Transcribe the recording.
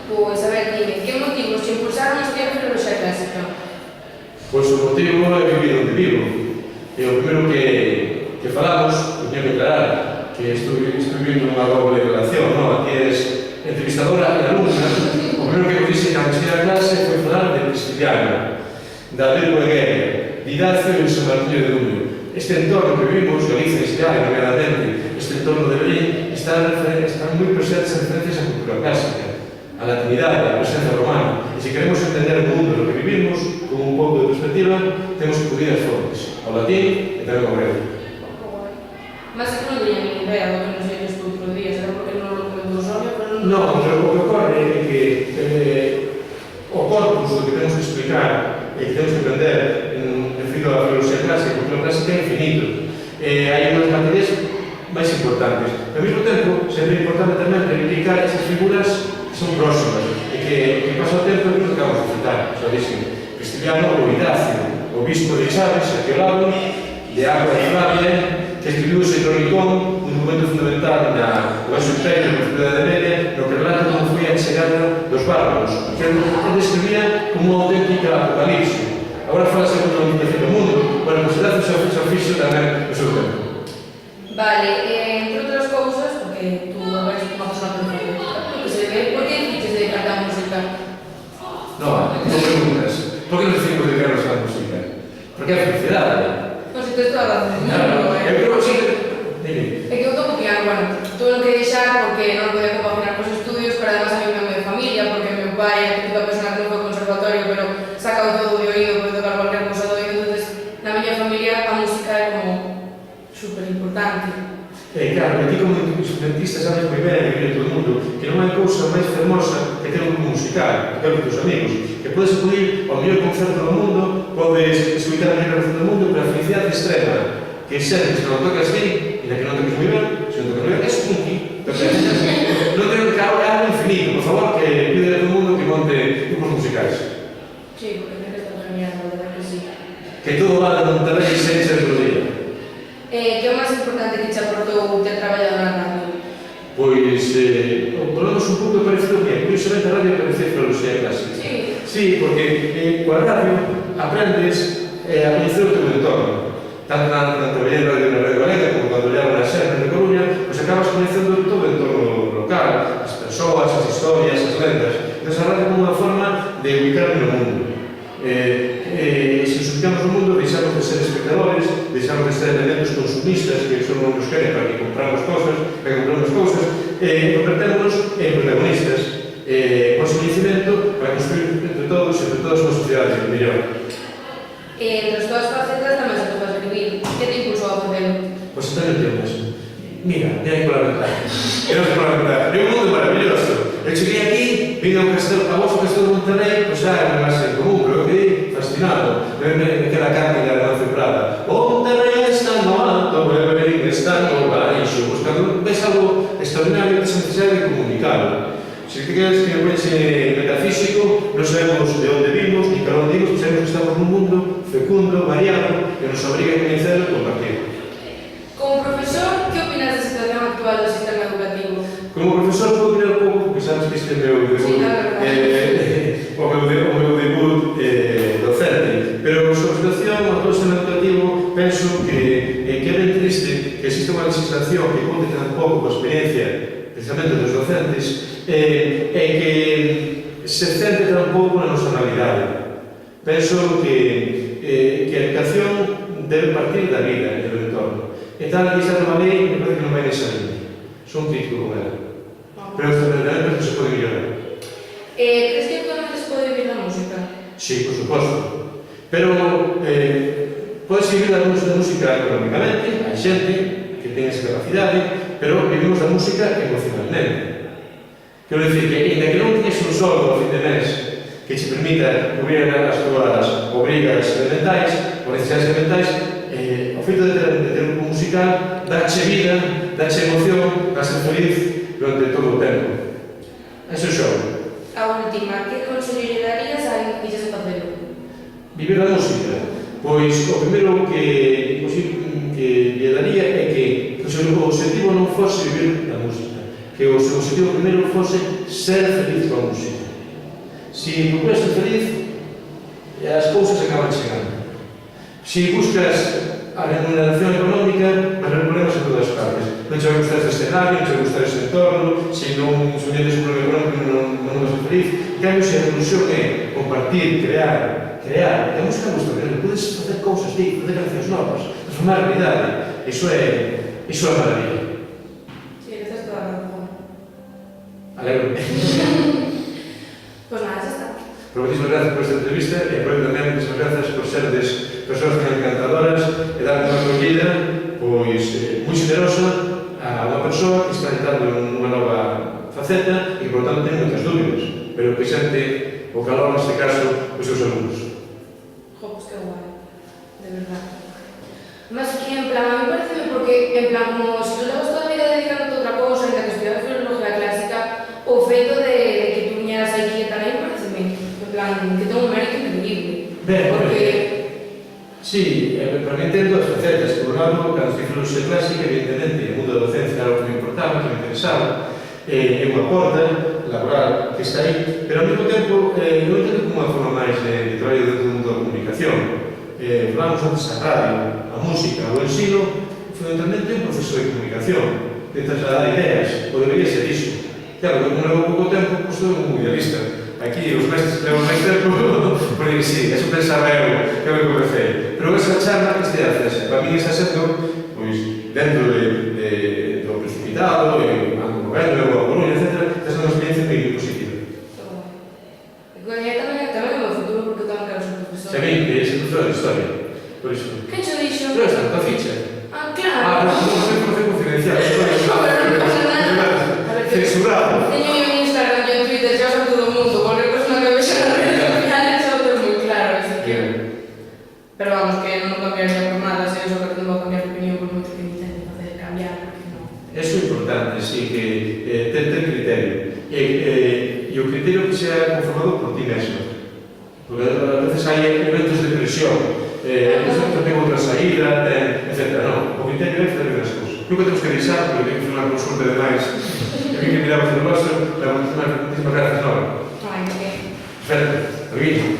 Pois, a ver, dime, que motivos te impulsaron a estudiar Filoloxía Clásica? Pois o motivo é vivir onde vivo. E o primeiro que falamos, que teño que aclarar, que estou vivindo unha doble relación, non? Aquí és entrevistadora e alumna. O primeiro que eu dixen na mesma clase foi falar de Prisciliano, da Verbo Egueria, de Idacio e San Martiño de Dumio. Este entorno que vivimos, Galicia e Cidade, nomeadamente, este entorno de Belín, están moi presentes en referencias á cultura clásica, a latinidade, a presencia romana. E se queremos entender o mundo no que vivimos, con un pouco de perspectiva, temos que acudir as fontes, ao latín e tamén ao grego. Mas é que non teña nin idea do que nos dixes tú outro día, será porque non lo comentou Sonia, pero non... Non, pero o que ocorre é que o corpus do que temos que explicar e que temos que aprender referido á filoloxía clásica e cultura clásica é infinito. Hai unhas materias máis importantes. Ao mesmo tempo, sempre é importante tamén reivindicar esas figuras que son próximas e que pasa o tempo e que nos acabamos de citar. Xa dixen, Prisciliano ou Idacio, o bispo de Chaves, arqueólogo, de Agua de Flavia, que escribiu o Cronicón, un documento fundamental na Oaxo Imperio da Idade Media, no que relata como foi a chegada dos bárbaros, que ele describía como unha auténtica apocalipse. Agora falase de unha limitación do mundo, bueno, pues Idacio xa fixo tamén o seu tempo. Vale, entre outras cousas, porque tú vais unha persona perfecta, porque se ve, por que dices dedicarte á música? Non preguntas, por que nos decimos dedicarnos á música? Porque é a felicidade. Non sei, tens toda a razón. Eu creo que sí. É que eu toco piano, bueno, tuve que deixar porque non podía compaginar cos estudios, pero además a mí me de familia, porque meu pai é a típica persona que non foi ao conservatorio, pero saca todo de oído, pode tocar cualquier cousa de oído, entonces na miña familia a música é como super importante. Claro, que ti como instrumentista sabes moi ben que vive todo o mundo que non hai cousa máis fermosa que ter un grupo musical, que é o que tus amigos, que podes acudir ao mellor concerto do mundo, podes escutar a mellor canción do mundo, pero a felicidade extrema que sentes que non tocas bien e na que non toques moi ben, se non tocas moi ben, é un ki. Non ten que haber algo infinito, por favor, que pide a todo o mundo que monte grupos musicais. Sí, porque ten que estar genial, la verdad que sí. Que todo va de Monterrey e Sánchez do día. Que é o máis importante que te aportou ter traballado na radio? Pois, volvemos un pouco parecido que, curiosamente, a radio parece filoloxía clásica. Sí. Sí, porque coa radio aprendes a coñecer o teu entorno. Tanto na traballei na Radio Galega como cando olhaba na Serra de Coruña, pois acabas coñecendo todo o entorno local, as persoas, as historias, as lendas. Entón, a radio como unha forma de ubicarme no mundo. Se nos ubicamos no mundo, deixamos de ser espectadores, deixamos de ser elementos consumistas que son os que queren para que compramos cousas, e convertémonos en protagonistas, con su coñecimento para construir entre todos unha sociedade mellor. Entre as túas facetas tamén se toca escribir. Que te impulsou a facelo? Pois tamén o mesmo. Mira, hai que lamentar. É un mundo maravilloso. Eu cheguei aquí, vim ao castelo, a voz do castelo de Monterrey, pois xa era máis común, pero eu quedei fascinado. Me queda carne de Arnaldo Prada. Monterrey está no alto, Belén está no baixo. Pois cando ves algo extraordinario, tes a necesidade de comunicarlo. Se te quedas que me parece metafísico, non sabemos de onde vimos, ni para onde vimos, sabemos que estamos nun mundo fecundo, variado, que nos obriga a coñecer e compartir. Como profesor, que opinas da situación actual do sistema educativo? Como profesor, vou opinar un pouco, porque sabes que este é o meu debut, o meu debut docente, pero sobre a situación do sistema educativo, penso que é ben triste que exista unha legislación que conte tan pouco coa experiencia precisamente dos docentes e que se centre tan pouco na nosa realidade. Penso que a educación debe partir da vida e do entorno. E tal que esta nova lei me parece que non vai nesa línea. Son crítico con ela. Pero tamén se pode mellorar. Crees que actualmente se pode vivir da música? Sí, por suposto. Pero podes vivir da música económicamente, hai xente que ten esa capacidade, pero vivimos da música emocionalmente. Quero dicir que, ainda que non tienes un soldo a fin de mes que te permita cubrir as túas obrigas elementais ou necesidades elementais, o feito de ter un grupo musical dache vida, dache emoción, dache feliz durante todo o tempo. Eso é o xogo. A última, que consello lle darías a alguén que quixese facelo? Vivir da música? Pois o primeiro que lle daría é que o seu objetivo non fose vivir da música. que o seu objetivo primeiro fose ser feliz coa música. Se procuras ser feliz, as cousas acaban chegando. Se buscas a remuneración económica, vas a ver problemas en todas as partes. Non te vai gustar este escenario, non te vai gustar este entorno, se non tedes un problema económico non vas a ser feliz. En cambio, se a ilusión é compartir, crear, a música gusta, pero podes facer cousas, facer cancións novas, transformar a realidade. Iso é maravilla. Sí, esa es toda la razón. Alegro. Pues nada, xa está. Pero moitísimas gracias por esta entrevista e aproveito tamén moitísimas gracias por serdes persoas tan encantadoras e dar unha acollida pois moi xenerosa a unha persoa que está entrando en unha nova faceta e que, por tanto, ten moitas dúbidas, pero que sente o calor, neste caso, os seus alumnos. Jo, pues qué guay, de verdad. Más que en plan, a mí parece porque, en plan, como si tú le vas toda la vida dedicándote a otra cosa, en la que estudiar filología clásica, o feito de que tú viñeras aquí tamén parece en plan, que ten un mérito increíble. Ben, porque... Sí, para mí entendo as facetas. Por un lado, cando estoy filosofía clásica, evidentemente, o mundo da docencia era algo que me importaba, que me interesaba, é unha porta laboral que está aí, pero ao mesmo tempo non entendo como unha forma máis de traballo dentro do mundo da comunicación. Falamos antes a radio, a música, o ensino, fundamentalmente é un proceso de comunicación, de trasladar ideas, ou debería ser iso. Claro, como levo pouco tempo, pois sou un idealista. Aquí os mestres que levan máis tempo, porque sí, eso pensaba eu, que me comecei. Pero esa charla que este hace, para mí está sendo, pois, dentro do precipitado, ao goberno, ao Coruña, etc., está sendo unha experiencia moi positiva. Tamén é o futuro, porque tamén quero ser profesor. Sabín que ese profesor de historia, por iso. Que cho dixo? Pero esta, a ficha. Ah, claro. Non sei por que confidencial. Non pasa nada. Censurado. Teño eu en Instagram e en Twitter, xa sabe todo o mundo, cualquier persona que vexa nas redes sociales xa o ten moi claro, así que... Pero vamos, que non cambiaría por nada, se eso que non vou cambiar de opinión por moito que me intenten facer cambiar, porque non... Eso é importante, sí, que ten criterio. E o criterio que sea conformado por ti mesmo. Porque a veces hai eventos de presión, ten outra saída, etc. Non, o criterio é fazer as cousas. Creo que temos que deixar, porque temos unha consulta de máis. E vi que miramos o noso, muchísimas gracias, Nora. Ai, que... Perfecto, Luis.